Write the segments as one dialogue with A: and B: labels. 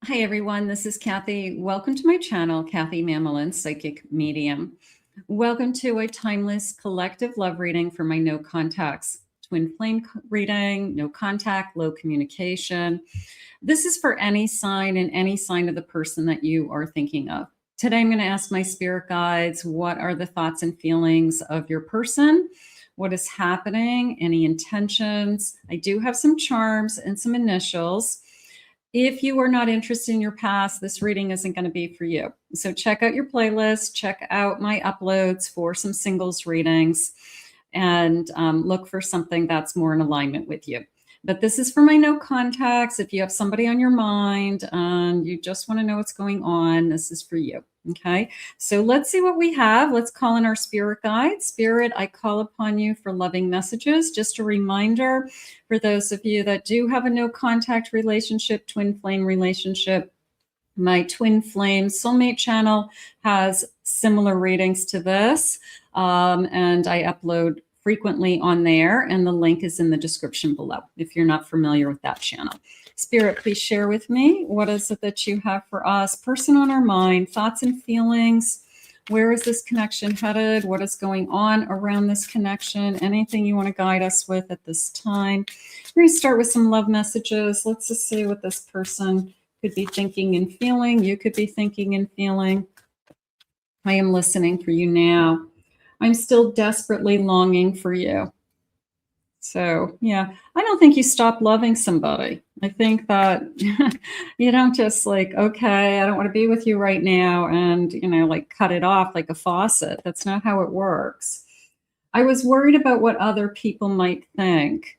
A: Hi everyone, this is Kathy. Welcome to my channel, Kathy Mamelin, Psychic Medium. Welcome to a timeless collective love reading for my no contacts. Twin flame reading, no contact, low communication. This is for any sign and any sign of the person that you are thinking of. Today I'm going to ask my spirit guides, what are the thoughts and feelings of your person? What is happening? Any intentions? I do have some charms and some initials. If you are not interested in your past, this reading isn't going to be for you. So check out your playlist, check out my uploads for some singles readings, and look for something that's more in alignment with you. But this is for my no contacts. If you have somebody on your mind and you just want to know what's going on, this is for you. Okay, so let's see what we have. Let's call in our spirit guide. Spirit, I call upon you for loving messages. Just a reminder for those of you that do have a no contact relationship, twin flame relationship, my twin flame soulmate channel has similar readings to this, and I upload frequently on there, and the link is in the description below if you're not familiar with that channel. Spirit, please share with me, what is it that you have for us? Person on our mind, thoughts and feelings. Where is this connection headed? What is going on around this connection? Anything you want to guide us with at this time? We're going to start with some love messages. Let's just see what this person could be thinking and feeling. You could be thinking and feeling. I am listening for you now. I'm still desperately longing for you. So, yeah, I don't think you stop loving somebody. I think that you don't just like, okay, I don't want to be with you right now and, like cut it off like a faucet. That's not how it works. I was worried about what other people might think.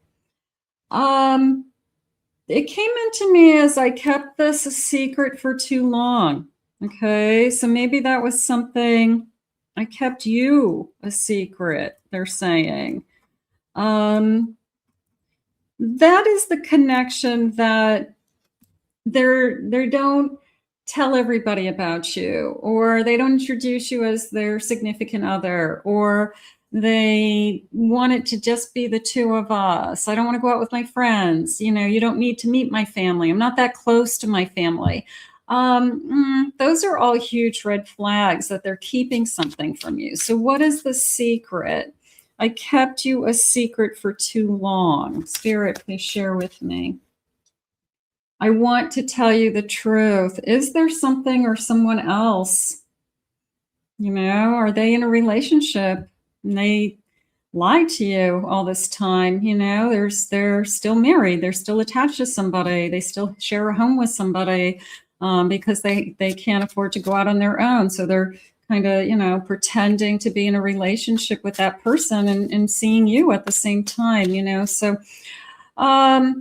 A: It came into me as I kept this a secret for too long. Okay, so maybe that was something. I kept you a secret, they're saying. That is the connection that they don't tell everybody about you, or they don't introduce you as their significant other, or they want it to just be the two of us. I don't want to go out with my friends. You don't need to meet my family. I'm not that close to my family. Those are all huge red flags that they're keeping something from you. So what is the secret? I kept you a secret for too long. Spirit, please share with me. I want to tell you the truth. Is there something or someone else? Are they in a relationship and they lied to you all this time? They're still married. They're still attached to somebody. They still share a home with somebody. Because they can't afford to go out on their own. So they're kind of, pretending to be in a relationship with that person and seeing you at the same time, So I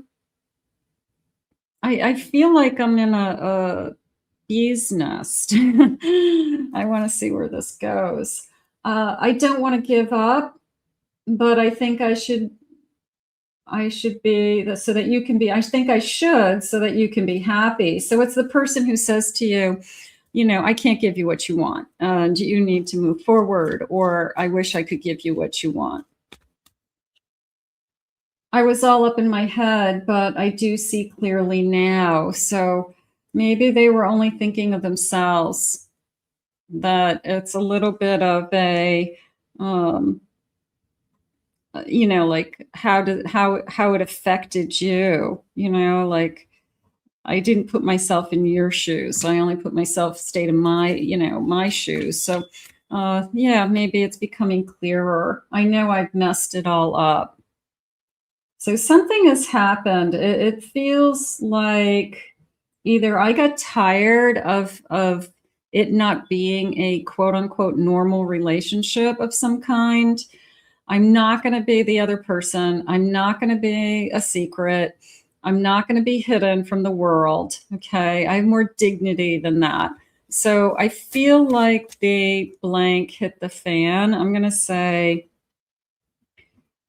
A: feel like I'm in a bee's nest. I want to see where this goes. I don't want to give up, but I think I should be so that you can be, I think I should so that you can be happy. So it's the person who says to you, I can't give you what you want and you need to move forward, or I wish I could give you what you want. I was all up in my head, but I do see clearly now. So maybe they were only thinking of themselves, that it's a little bit of a, like how it affected you, like I didn't put myself in your shoes. I only stayed in my, my shoes. So yeah, maybe it's becoming clearer. I know I've messed it all up. So something has happened. It feels like either I got tired of it not being a quote unquote normal relationship of some kind. I'm not going to be the other person. I'm not going to be a secret. I'm not going to be hidden from the world. Okay. I have more dignity than that. So I feel like the blank hit the fan. I'm going to say,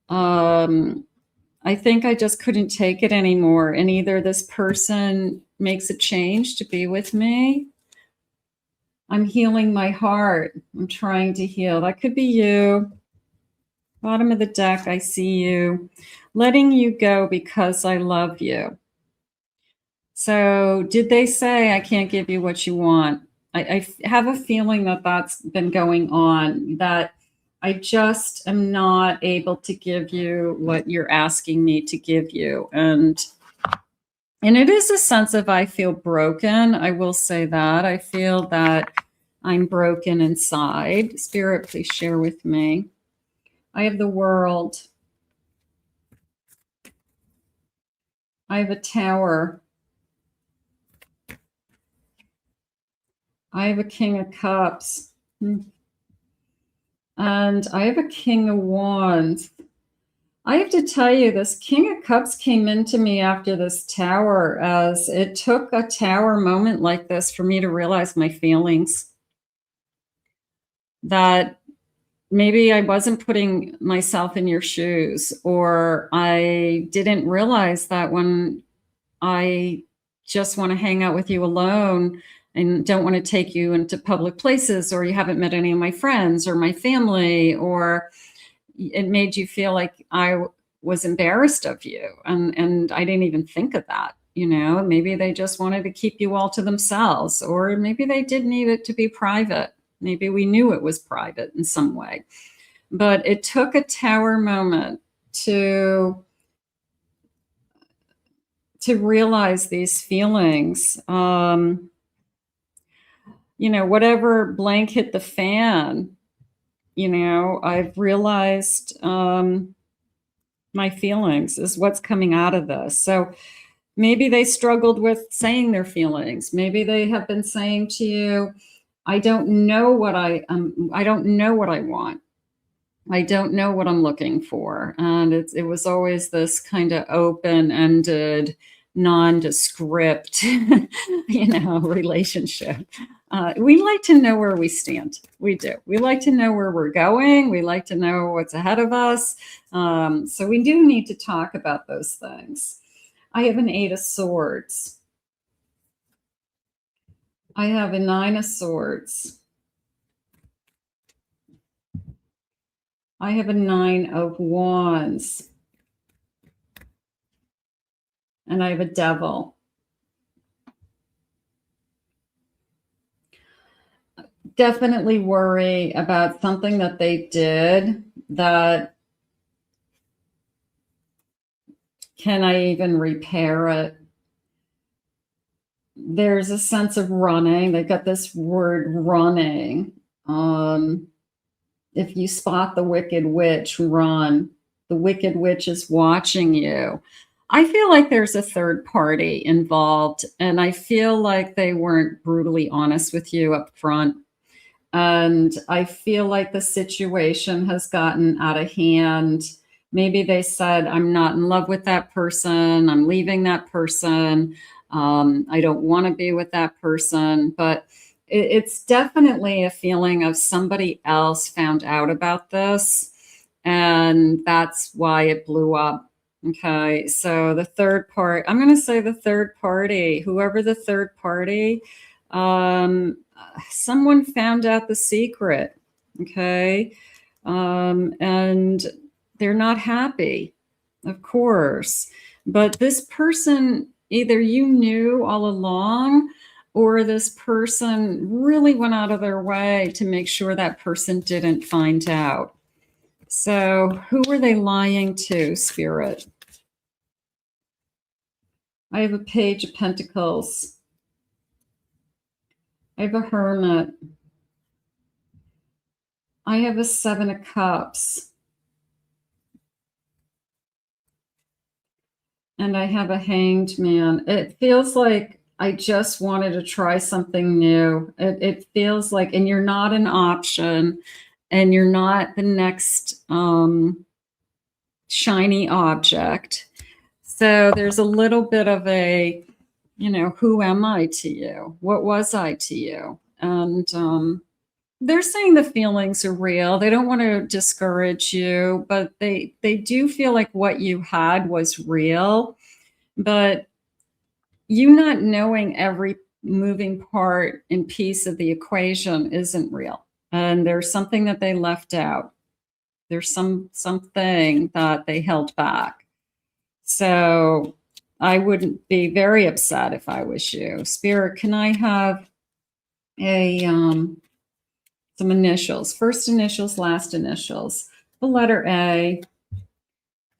A: I think I just couldn't take it anymore. And either this person makes a change to be with me. I'm healing my heart. I'm trying to heal. That could be you. Bottom of the deck, I see you. Letting you go because I love you. So did they say, I can't give you what you want? I have a feeling that that's been going on, that I just am not able to give you what you're asking me to give you. And it is a sense of, I feel broken. I will say that. I feel that I'm broken inside. Spirit, please share with me. I have the World. I have a Tower. I have a King of Cups. And I have a King of Wands. I have to tell you, this King of Cups came into me after this Tower, as it took a Tower moment like this for me to realize my feelings. That maybe I wasn't putting myself in your shoes, or I didn't realize that when I just want to hang out with you alone and don't want to take you into public places, or you haven't met any of my friends or my family, or it made you feel like I was embarrassed of you. And I didn't even think of that. You know, maybe they just wanted to keep you all to themselves, or maybe they did need it to be private. Maybe we knew it was private in some way. But it took a Tower moment to realize these feelings. You know, whatever blank hit the fan, you know, I've realized my feelings is what's coming out of this. So maybe they struggled with saying their feelings. Maybe they have been saying to you, I don't know what I don't know what I want. I don't know what I'm looking for. And it was always this kind of open-ended, nondescript, you know, relationship. We like to know where we stand. We do. We like to know where we're going. We like to know what's ahead of us. So we do need to talk about those things. I have an 8 of Swords. I have a 9 of Swords. I have a 9 of Wands. And I have a Devil. Definitely worry about something that they did that, can I even repair it? There's a sense of running. They've got this word running. If you spot the wicked witch, run. The wicked witch is watching you. I feel like there's a third party involved, and I feel like they weren't brutally honest with you up front. And I feel like the situation has gotten out of hand. Maybe they said, I'm not in love with that person. I'm leaving that person. I don't want to be with that person. But it's definitely a feeling of somebody else found out about this, and that's why it blew up. Okay, so the third part, I'm going to say the third party, whoever the third party, someone found out the secret. Okay, and they're not happy, of course. But this person, either you knew all along, or this person really went out of their way to make sure that person didn't find out. So who were they lying to, Spirit? I have a Page of Pentacles. I have a Hermit. I have a 7 of Cups. And I have a Hanged Man. It feels like I just wanted to try something new. It feels like, and you're not an option, and you're not the next shiny object. So there's a little bit of a, you know, who am I to you? What was I to you? And they're saying the feelings are real. They don't want to discourage you, but they do feel like what you had was real. But you not knowing every moving part and piece of the equation isn't real. And there's something that they left out. There's something that they held back. So I wouldn't be very upset if I was you. Spirit, can I have a some initials? First initials, last initials. The letter A.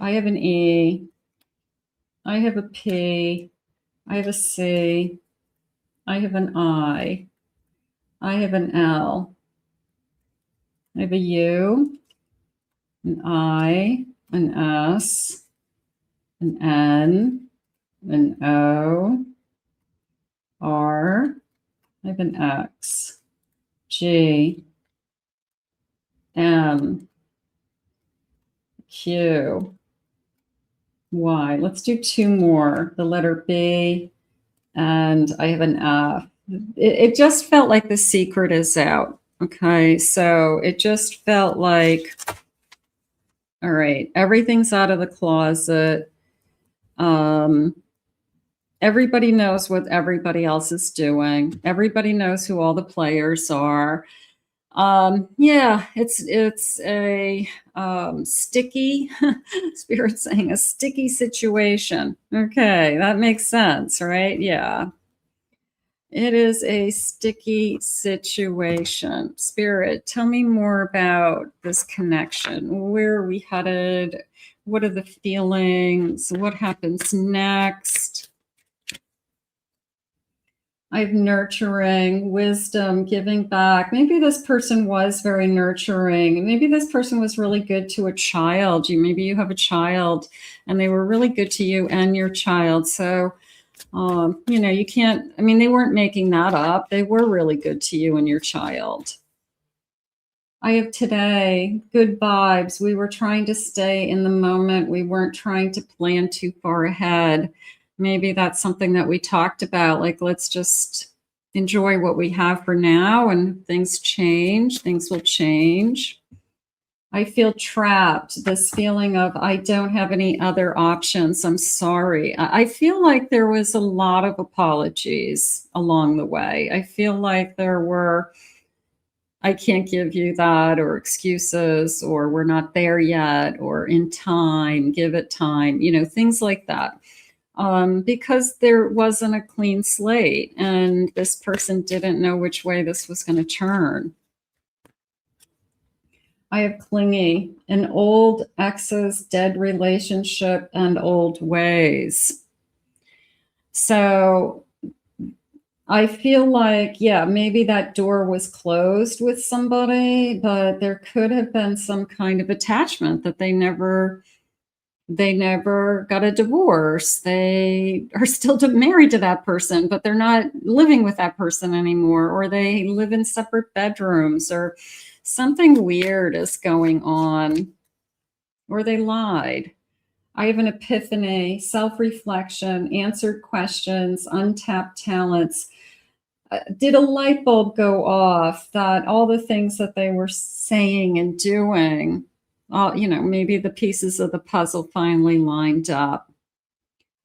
A: I have an E. I have a P. I have a C. I have an I. I have an L. I have a U, an I, an S, an N, an O, R. I have an X, G, M, Q, Y. Let's do two more. The letter B, and I have an F. It just felt like the secret is out. Okay, so it just felt like, all right, everything's out of the closet. Everybody knows what everybody else is doing. Everybody knows who all the players are. Yeah, it's a sticky, Spirit saying a sticky situation. Okay, that makes sense, right? Yeah. It is a sticky situation. Spirit, tell me more about this connection. Where are we headed? What are the feelings? What happens next? I have nurturing, wisdom, giving back. Maybe this person was very nurturing. Maybe this person was really good to a child. Maybe you have a child and they were really good to you and your child. So, you know, you can't, I mean, they weren't making that up. They were really good to you and your child. I have today, good vibes. We were trying to stay in the moment. We weren't trying to plan too far ahead. Maybe that's something that we talked about. Like, let's just enjoy what we have for now, and things change, things will change. I feel trapped. This feeling of I don't have any other options. I'm sorry. I feel like there was a lot of apologies along the way. I feel like there were, I can't give you that, or excuses, or we're not there yet, or in time, give it time, you know, things like that. Because there wasn't a clean slate and this person didn't know which way this was going to turn. I have clingy, an old exes, dead relationship, and old ways. So I feel like, yeah, maybe that door was closed with somebody, but there could have been some kind of attachment that they never got a divorce. They are still married to that person, but they're not living with that person anymore, or they live in separate bedrooms, or something weird is going on, or they lied. I have an epiphany, self-reflection, answered questions, untapped talents. Did a light bulb go off that all the things that they were saying and doing, you know, maybe the pieces of the puzzle finally lined up?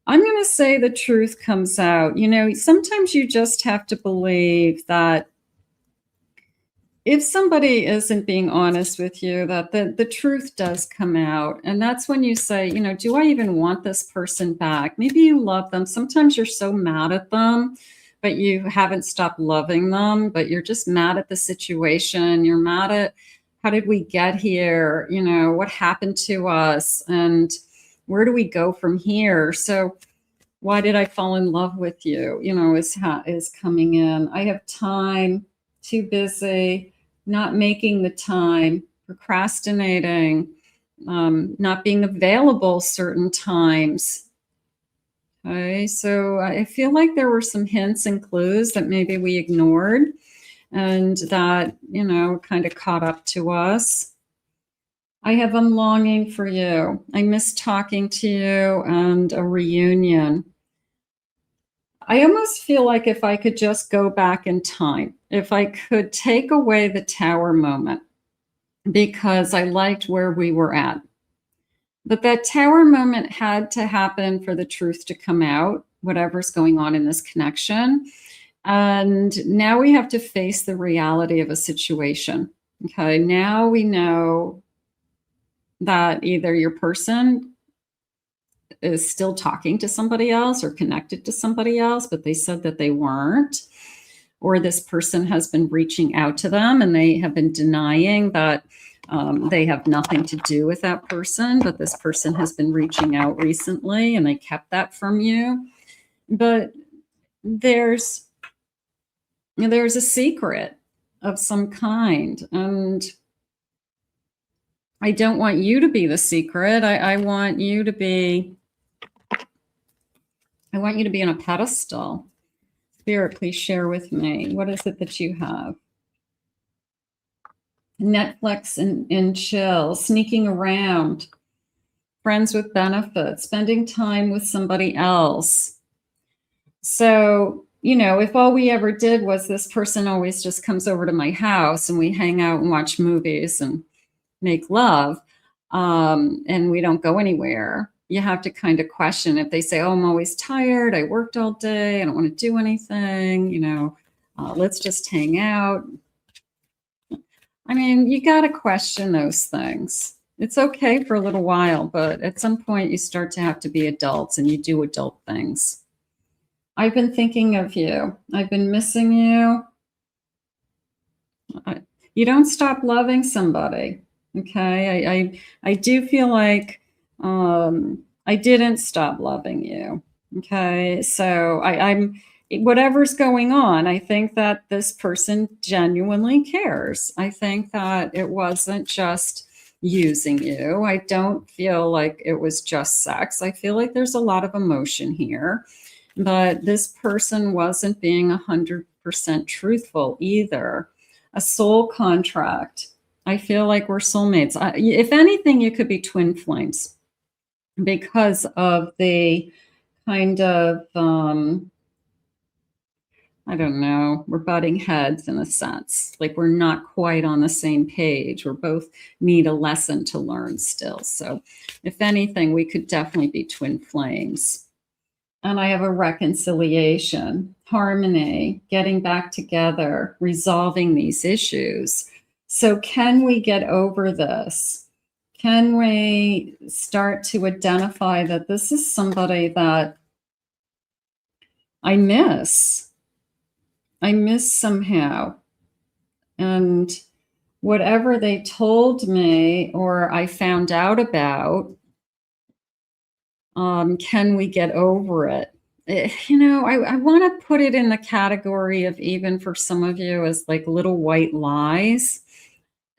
A: I'm going to say the truth comes out. You know, sometimes you just have to believe that if somebody isn't being honest with you, that the truth does come out. And that's when you say, you know, do I even want this person back? Maybe you love them. Sometimes you're so mad at them, but you haven't stopped loving them, but you're just mad at the situation. You're mad at, how did we get here? You know, what happened to us? And where do we go from here? So why did I fall in love with you? You know, is coming in. I have time, too busy, not making the time, procrastinating, not being available certain times. Okay, so I feel like there were some hints and clues that maybe we ignored, and that, you know, kind of caught up to us. I have I'm longing for you. I miss talking to you, and a reunion. I almost feel like if I could just go back in time, if I could take away the tower moment, because I liked where we were at. But that tower moment had to happen for the truth to come out, whatever's going on in this connection. And now we have to face the reality of a situation. Okay, now we know that either your person is still talking to somebody else or connected to somebody else, but they said that they weren't. Or this person has been reaching out to them and they have been denying that they have nothing to do with that person, but this person has been reaching out recently and they kept that from you. But there's a secret of some kind, and I don't want you to be the secret. I want you to be on a pedestal. Spirit, please share with me. What is it that you have? Netflix and chill, sneaking around, friends with benefits, spending time with somebody else. So, if all we ever did was this person always just comes over to my house and we hang out and watch movies and make love, and we don't go anywhere, you have to kind of question. If they say, oh, I'm always tired, I worked all day, I don't want to do anything, let's just hang out. I mean, you got to question those things. It's okay for a little while, but at some point you start to have to be adults and you do adult things. I've been thinking of you. I've been missing you. You don't stop loving somebody. Okay. I do feel like I didn't stop loving you. Okay. So I'm whatever's going on, I think that this person genuinely cares. I think that it wasn't just using you. I don't feel like it was just sex. I feel like there's a lot of emotion here, but this person wasn't being 100% truthful either. A soul contract. I feel like we're soulmates. If anything, you could be twin flames because of the kind of, I don't know, we're butting heads in a sense. Like we're not quite on the same page. We both need a lesson to learn still. So if anything, we could definitely be twin flames. And I have a reconciliation, harmony, getting back together, resolving these issues. So can we get over this? Can we start to identify that this is somebody that I miss somehow? And whatever they told me or I found out about, can we get over it? I want to put it in the category of, even for some of you, as like little white lies.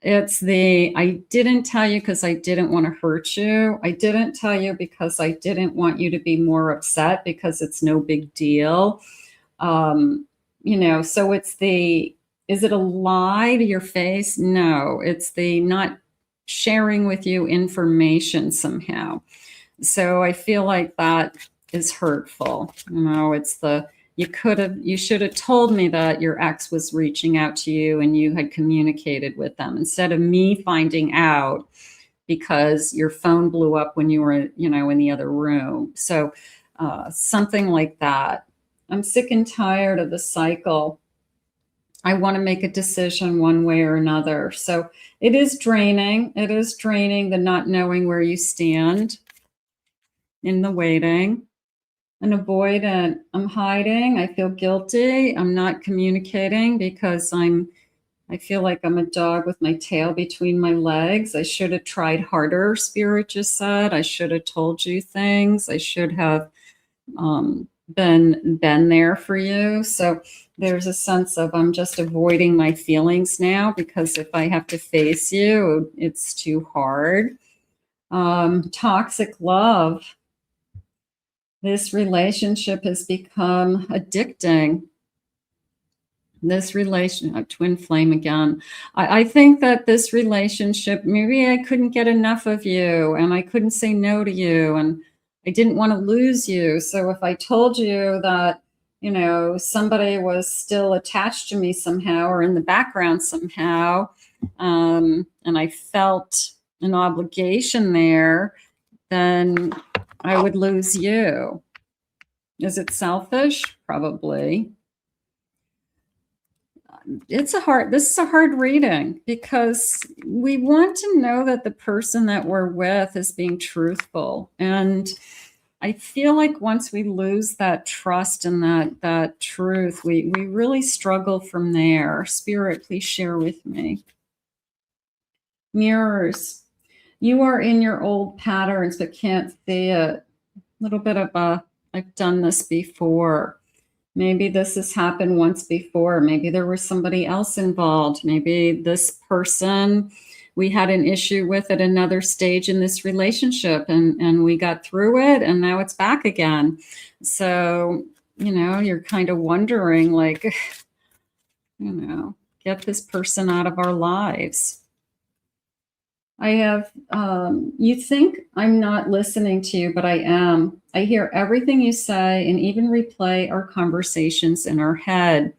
A: It's I didn't tell you because I didn't want to hurt you. I didn't tell you because I didn't want you to be more upset because it's no big deal. So it's is it a lie to your face? No, it's the not sharing with you information somehow. So I feel like that is hurtful. It's you should have told me that your ex was reaching out to you and you had communicated with them, instead of me finding out because your phone blew up when you were, in the other room. So something like that. I'm sick and tired of the cycle. I want to make a decision one way or another. So it is draining. It is draining, the not knowing where you stand in the waiting. An avoidant. I'm hiding. I feel guilty. I'm not communicating because I feel like I'm a dog with my tail between my legs. I should have tried harder, Spirit just said. I should have told you things. I should have been there for you. So there's a sense of I'm just avoiding my feelings now because if I have to face you, it's too hard. Toxic love. This relationship has become addicting. This relationship, twin flame again. I think that this relationship, maybe I couldn't get enough of you and I couldn't say no to you and I didn't want to lose you. So if I told you that, somebody was still attached to me somehow or in the background somehow, and I felt an obligation there, then I would lose you. Is it selfish? Probably. This is a hard reading because we want to know that the person that we're with is being truthful. And I feel like once we lose that trust and that truth, we really struggle from there. Spirit, please share with me. Mirrors. You are in your old patterns but can't see it. A little bit of I've done this before. Maybe this has happened once before. Maybe there was somebody else involved. Maybe this person we had an issue with at another stage in this relationship, and we got through it, and now it's back again. So, you're kind of wondering, like, get this person out of our lives. I have, you think I'm not listening to you, but I am. I hear everything you say and even replay our conversations in our head.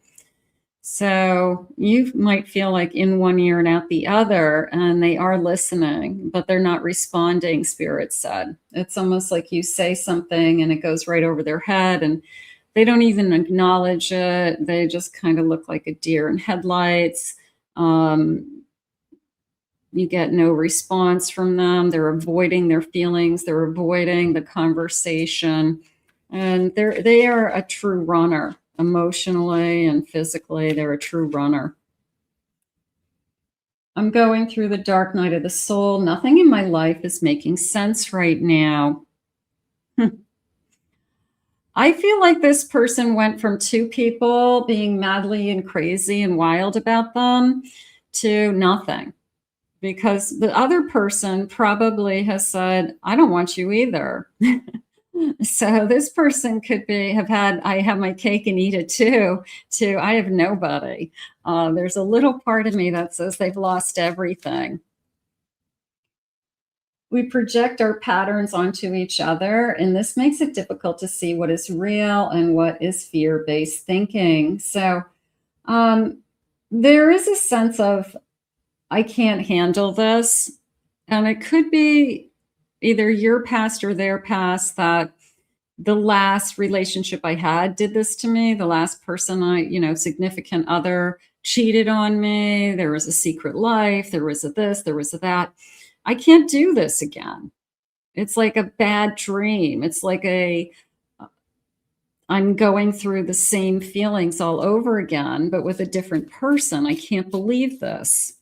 A: So you might feel like in one ear and out the other, and they are listening, but they're not responding, Spirit said. It's almost like you say something and it goes right over their head, and they don't even acknowledge it. They just kind of look like a deer in headlights. You get no response from them. They're avoiding their feelings. They're avoiding the conversation. And they are a true runner. Emotionally and physically, they're a true runner. I'm going through the dark night of the soul. Nothing in my life is making sense right now. I feel like this person went from two people being madly and crazy and wild about them to nothing. Because the other person probably has said, I don't want you either. So this person could have had, I have my cake and eat it too, to I have nobody. There's a little part of me that says they've lost everything. We project our patterns onto each other, and this makes it difficult to see what is real and what is fear-based thinking. So there is a sense of, I can't handle this. And it could be either your past or their past, that the last relationship I had did this to me. The last person significant other cheated on me. There was a secret life. There was a this, there was a that. I can't do this again. It's like a bad dream. It's like I'm going through the same feelings all over again, but with a different person. I can't believe this.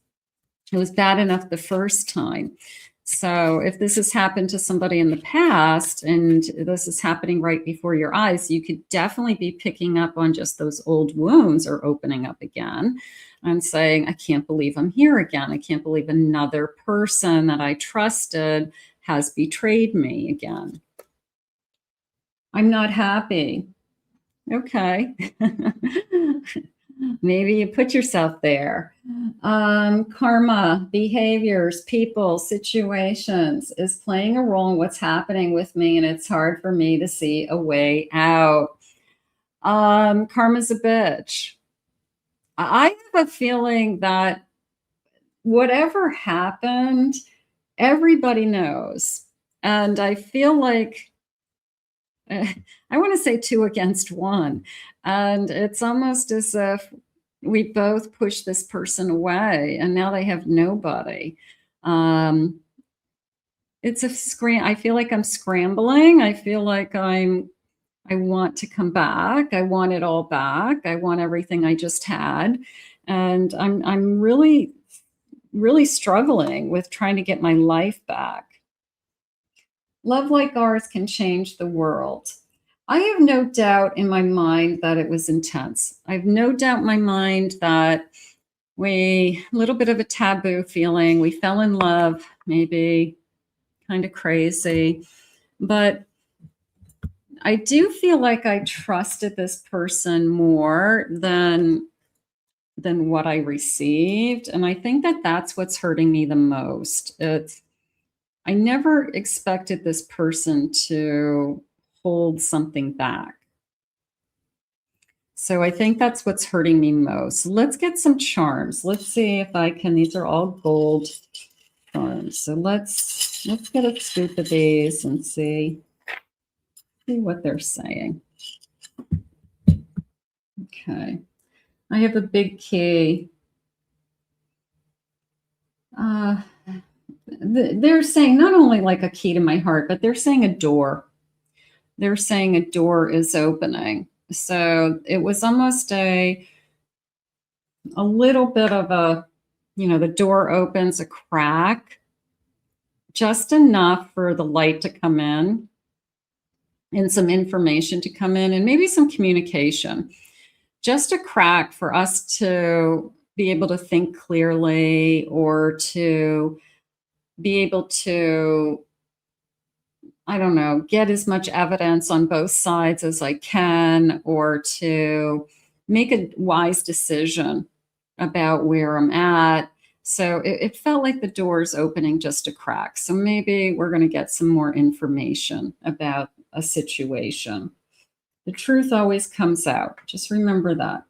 A: It was bad enough the first time. So if this has happened to somebody in the past and this is happening right before your eyes, you could definitely be picking up on just those old wounds are opening up again and saying, I can't believe I'm here again. I can't believe another person that I trusted has betrayed me again. I'm not happy. Okay. Maybe you put yourself there. Karma, behaviors, people, situations is playing a role in what's happening with me, and it's hard for me to see a way out. Karma's a bitch. I have a feeling that whatever happened, everybody knows. And I feel like I want to say 2 against 1. And it's almost as if we both push this person away and now they have nobody. It's I feel like I'm scrambling. I feel like I want to come back. I want it all back. I want everything I just had. And I'm really, really struggling with trying to get my life back. Love like ours can change the world. I have no doubt in my mind that it was intense. I have no doubt in my mind that a little bit of a taboo feeling. We fell in love, maybe kind of crazy, but I do feel like I trusted this person more than what I received. And I think that that's what's hurting me the most. I never expected this person to hold something back. So I think that's what's hurting me most. Let's get some charms. Let's see if I can, these are all gold charms. So let's get a scoop of these and see what they're saying. Okay. I have a big key. They're saying not only like a key to my heart, but they're saying a door. they're saying a door is opening. So it was almost a little bit of a, the door opens a crack, just enough for the light to come in and some information to come in and maybe some communication. Just a crack for us to be able to think clearly, or to be able to, I don't know, get as much evidence on both sides as I can, or to make a wise decision about where I'm at. So it felt like the door's opening just a crack. So maybe we're going to get some more information about a situation. The truth always comes out. Just remember that.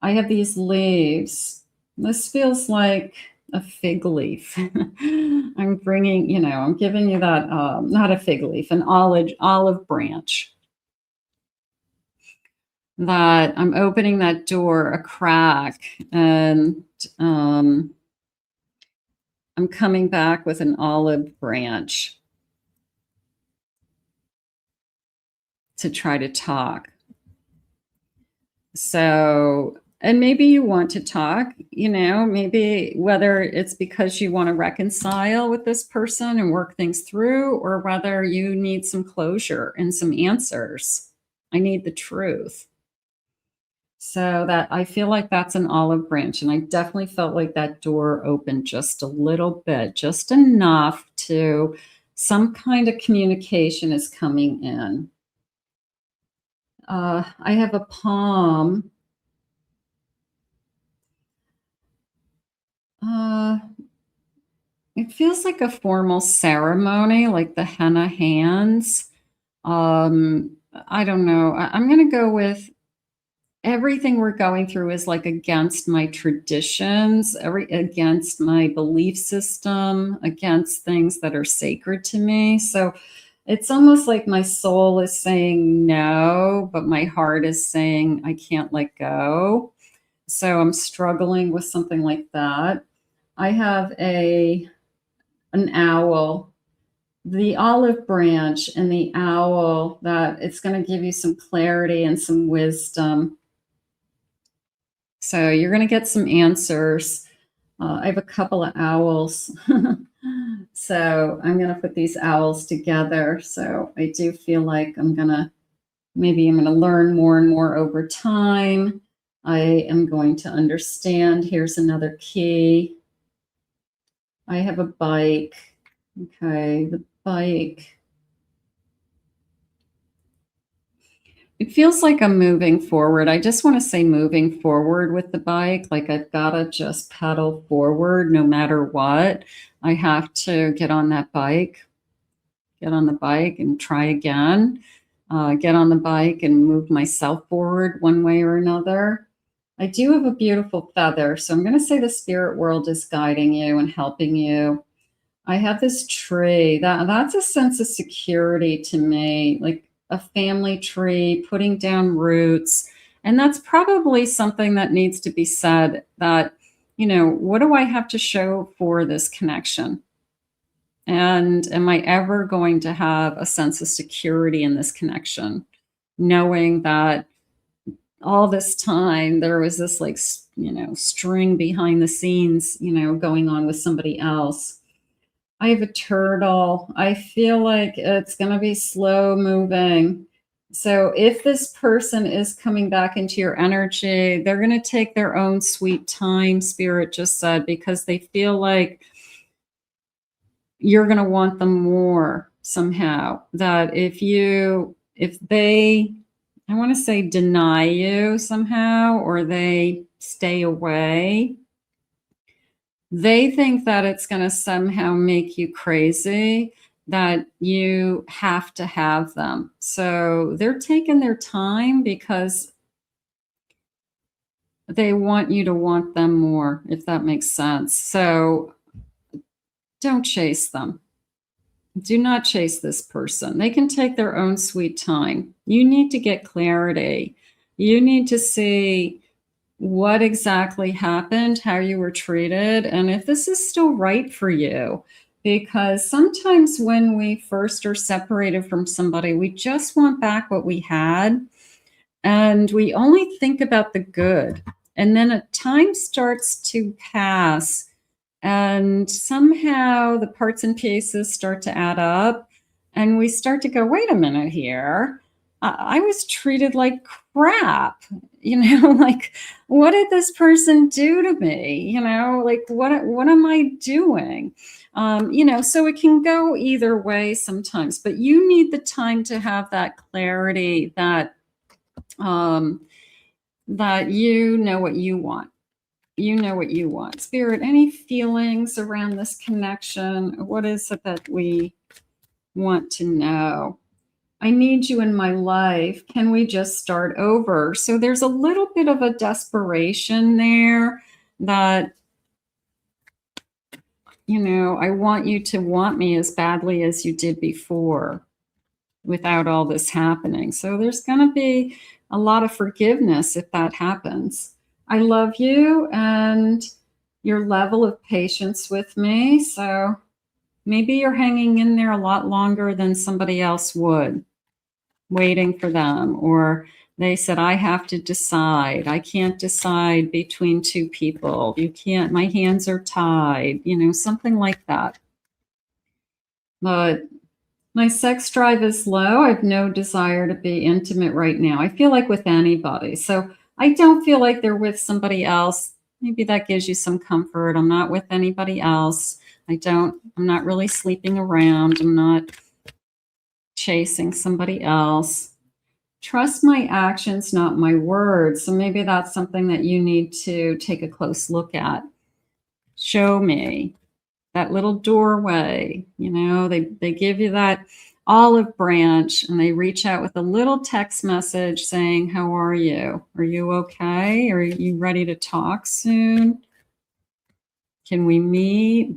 A: I have these leaves. This feels like a fig leaf. I'm bringing, I'm giving you that, not a fig leaf, an olive branch. That I'm opening that door a crack, and I'm coming back with an olive branch to try to talk. So, and maybe you want to talk, maybe whether it's because you want to reconcile with this person and work things through, or whether you need some closure and some answers. I need the truth. So that I feel like that's an olive branch. And I definitely felt like that door opened just a little bit, just enough to some kind of communication is coming in. I have a palm. It feels like a formal ceremony, like the henna hands. I don't know. I'm going to go with everything we're going through is like against my traditions, against my belief system, against things that are sacred to me. So it's almost like my soul is saying no, but my heart is saying I can't let go. So I'm struggling with something like that. I have an owl, the olive branch and the owl, that it's going to give you some clarity and some wisdom. So you're going to get some answers. I have a couple of owls. So I'm going to put these owls together. So I do feel like I'm going to learn more and more over time. I am going to understand. Here's another key. I have a bike. Okay, the bike. It feels like I'm moving forward. I just want to say moving forward with the bike. Like I've got to just pedal forward no matter what. I have to get on that bike, get on the bike and try again. Get on the bike and move myself forward one way or another. I do have a beautiful feather. So I'm going to say the spirit world is guiding you and helping you. I have this tree. That's a sense of security to me, like a family tree, putting down roots. And that's probably something that needs to be said, that, what do I have to show for this connection? And am I ever going to have a sense of security in this connection, knowing that all this time there was this string behind the scenes, going on with somebody else? I have a turtle. I feel like it's going to be slow moving. So if this person is coming back into your energy, they're going to take their own sweet time, Spirit just said, because they feel like you're going to want them more somehow. That if they, I want to say, deny you somehow, or they stay away, they think that it's going to somehow make you crazy, that you have to have them. So they're taking their time because they want you to want them more, if that makes sense. So don't chase them. Do not chase this person. They can take their own sweet time. You need to get clarity. You need to see what exactly happened, how you were treated, and if this is still right for you. Because sometimes when we first are separated from somebody, we just want back what we had. And we only think about the good. And then a time starts to pass, and somehow the parts and pieces start to add up. And we start to go, wait a minute here. I was treated like crap. Like, what did this person do to me? Like, what am I doing? So it can go either way sometimes, but you need the time to have that clarity that that you know what you want. You know what you want. Spirit, any feelings around this connection? What is it that we want to know? I need you in my life. Can we just start over? So there's a little bit of a desperation there that, I want you to want me as badly as you did before without all this happening. So there's going to be a lot of forgiveness if that happens. I love you and your level of patience with me. So maybe you're hanging in there a lot longer than somebody else would, waiting for them. Or they said, I have to decide. I can't decide between two people. You can't, my hands are tied, something like that. But my sex drive is low. I have no desire to be intimate right now. I feel like with anybody. So I don't feel like they're with somebody else. Maybe that gives you some comfort. I'm not with anybody else. I'm not really sleeping around. I'm not chasing somebody else. Trust my actions, not my words. So maybe that's something that you need to take a close look at. Show me that little doorway. They give you that olive branch and they reach out with a little text message saying, how are you? Are you okay? Are you ready to talk soon? Can we meet?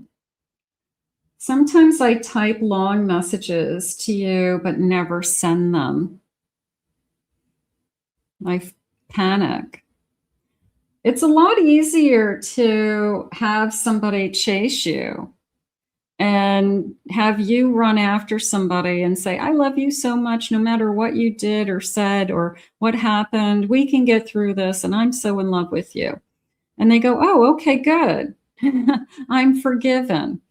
A: Sometimes I type long messages to you, but never send them. I panic. It's a lot easier to have somebody chase you and have you run after somebody and say, I love you so much, no matter what you did or said or what happened, we can get through this, and I'm so in love with you. And they go, oh, okay, good. I'm forgiven.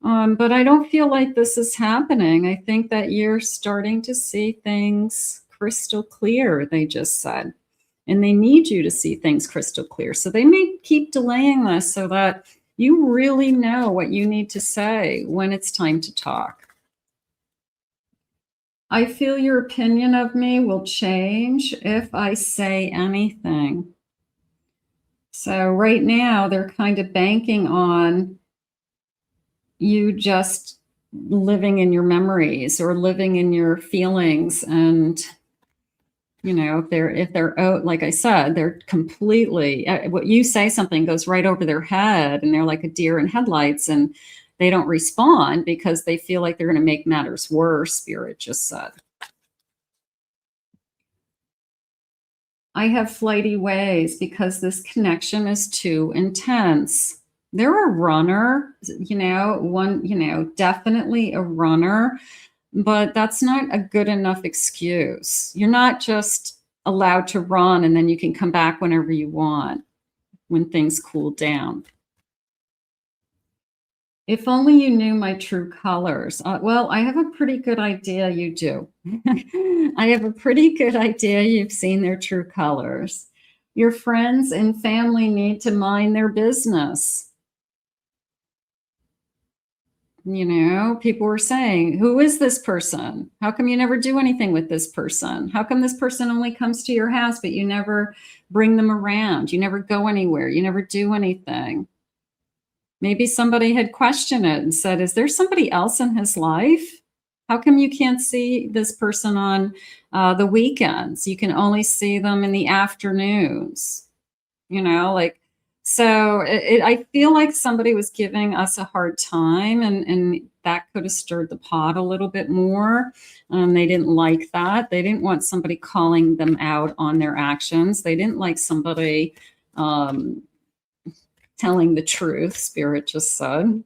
A: But I don't feel like this is happening. I think that you're starting to see things crystal clear, they just said. And they need you to see things crystal clear. So they may keep delaying this so that you really know what you need to say when it's time to talk. I feel your opinion of me will change if I say anything. So right now they're kind of banking on you just living in your memories or living in your feelings. And if they're out, like I said, they're completely, what you say something goes right over their head and they're like a deer in headlights and they don't respond because they feel like they're going to make matters worse, Spirit just said. I have flighty ways because this connection is too intense. They're a runner, definitely a runner. But that's not a good enough excuse. You're not just allowed to run and then you can come back whenever you want, when things cool down. If only you knew my true colors. Well, I have a pretty good idea you do. I have a pretty good idea you've seen their true colors. Your friends and family need to mind their business. People were saying, who is this person? How come you never do anything with this person? How come this person only comes to your house, but you never bring them around? You never go anywhere. You never do anything. Maybe somebody had questioned it and said, is there somebody else in his life? How come you can't see this person on the weekends? You can only see them in the afternoons, So I feel like somebody was giving us a hard time, and that could have stirred the pot a little bit more. They didn't like that. They didn't want somebody calling them out on their actions. They didn't like somebody telling the truth, Spirit just said.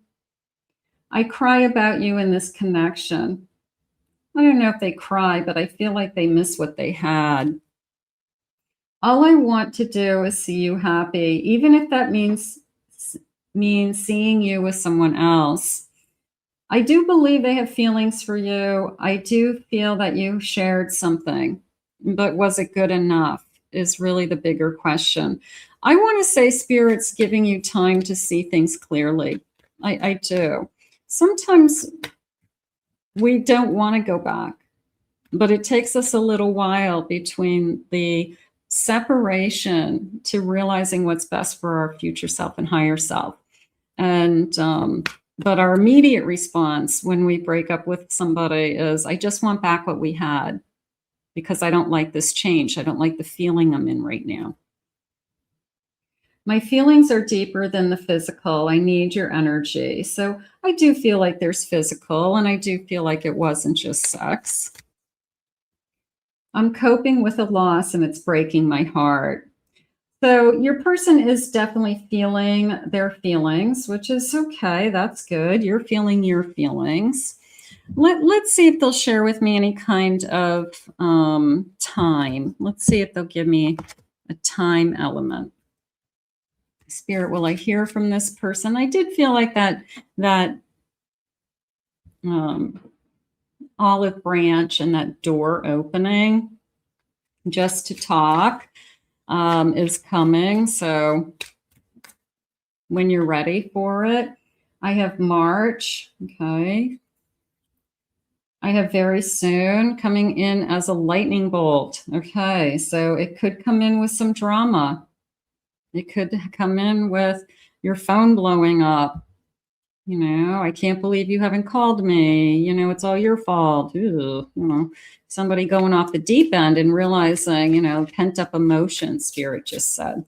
A: I cry about you in this connection. I don't know if they cry, but I feel like they miss what they had. All I want to do is see you happy, even if that means seeing you with someone else. I do believe they have feelings for you. I do feel that you shared something, but was it good enough is really the bigger question. I want to say Spirit's giving you time to see things clearly. I do. Sometimes we don't want to go back, but it takes us a little while between the separation to realizing what's best for our future self and higher self. And but our immediate response when we break up with somebody is, I just want back what we had because I don't like this change. I don't like the feeling I'm in right now. My feelings are deeper than the physical. I need your energy. So I do feel like there's physical, and I do feel like it wasn't just sex. I'm coping with a loss and it's breaking my heart. So your person is definitely feeling their feelings, which is okay. That's good. You're feeling your feelings. Let's see if they'll share with me any kind of time. Let's see if they'll give me a time element. Spirit, will I hear from this person? I did feel like that olive branch and that door opening just to talk is coming. So when you're ready for it, I have March. Okay. I have very soon coming in as a lightning bolt. Okay. So it could come in with some drama. It could come in with your phone blowing up. You know, I can't believe you haven't called me. You know, it's all your fault. Ew, you know, somebody going off the deep end and realizing, you know, pent up emotion, Spirit just said.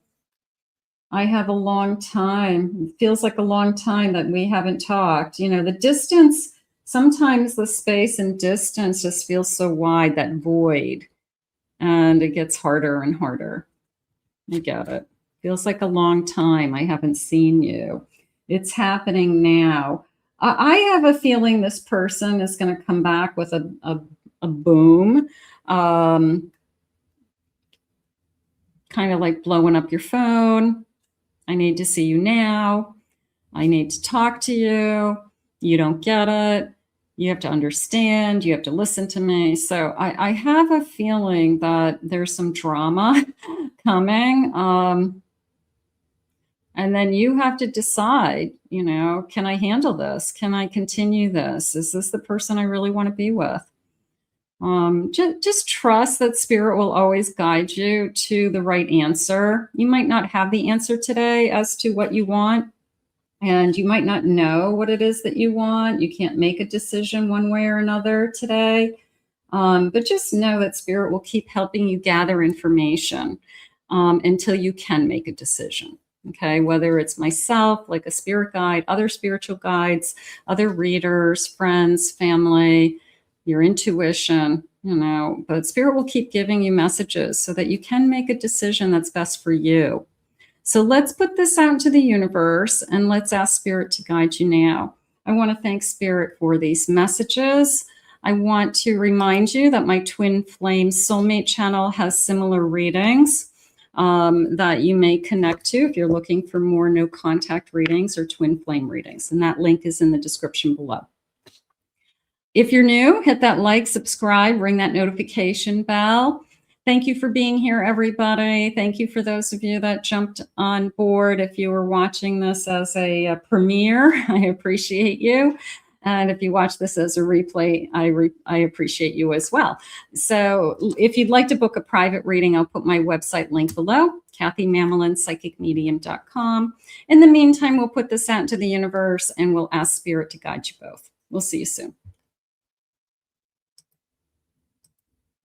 A: I have a long time. It feels like a long time that we haven't talked. You know, the distance, sometimes the space and distance just feels so wide, that void, and it gets harder and harder. I get it. Feels like a long time I haven't seen you. It's happening now. I have a feeling this person is going to come back with a boom, kind of like blowing up your phone. I need to see you now. I need to talk to you. You don't get it. You have to understand. You have to listen to me. So I have a feeling that there's some drama coming. And then you have to decide, you know, can I handle this? Can I continue this? Is this the person I really want to be with? Just trust that Spirit will always guide you to the right answer. You might not have the answer today as to what you want, and you might not know what it is that you want. You can't make a decision one way or another today, but just know that Spirit will keep helping you gather information until you can make a decision. Okay, whether it's myself, like a spirit guide, other spiritual guides, other readers, friends, family, your intuition, you know, but Spirit will keep giving you messages so that you can make a decision that's best for you. So let's put this out into the universe and let's ask Spirit to guide you now. I want to thank Spirit for these messages. I want to remind you that my Twin Flame Soulmate channel has similar readings that you may connect to if you're looking for more no contact readings or twin flame readings. And that link is in the description below. If you're new, hit that like, subscribe, ring that notification bell. Thank you for being here, everybody. Thank you for those of you that jumped on board. If you were watching this as a premiere, I appreciate you. And if you watch this as a replay, I appreciate you as well. So if you'd like to book a private reading, I'll put my website link below, KathyMamolinsPsychicMedium.com. In the meantime, we'll put this out into the universe and we'll ask Spirit to guide you both. We'll see you soon.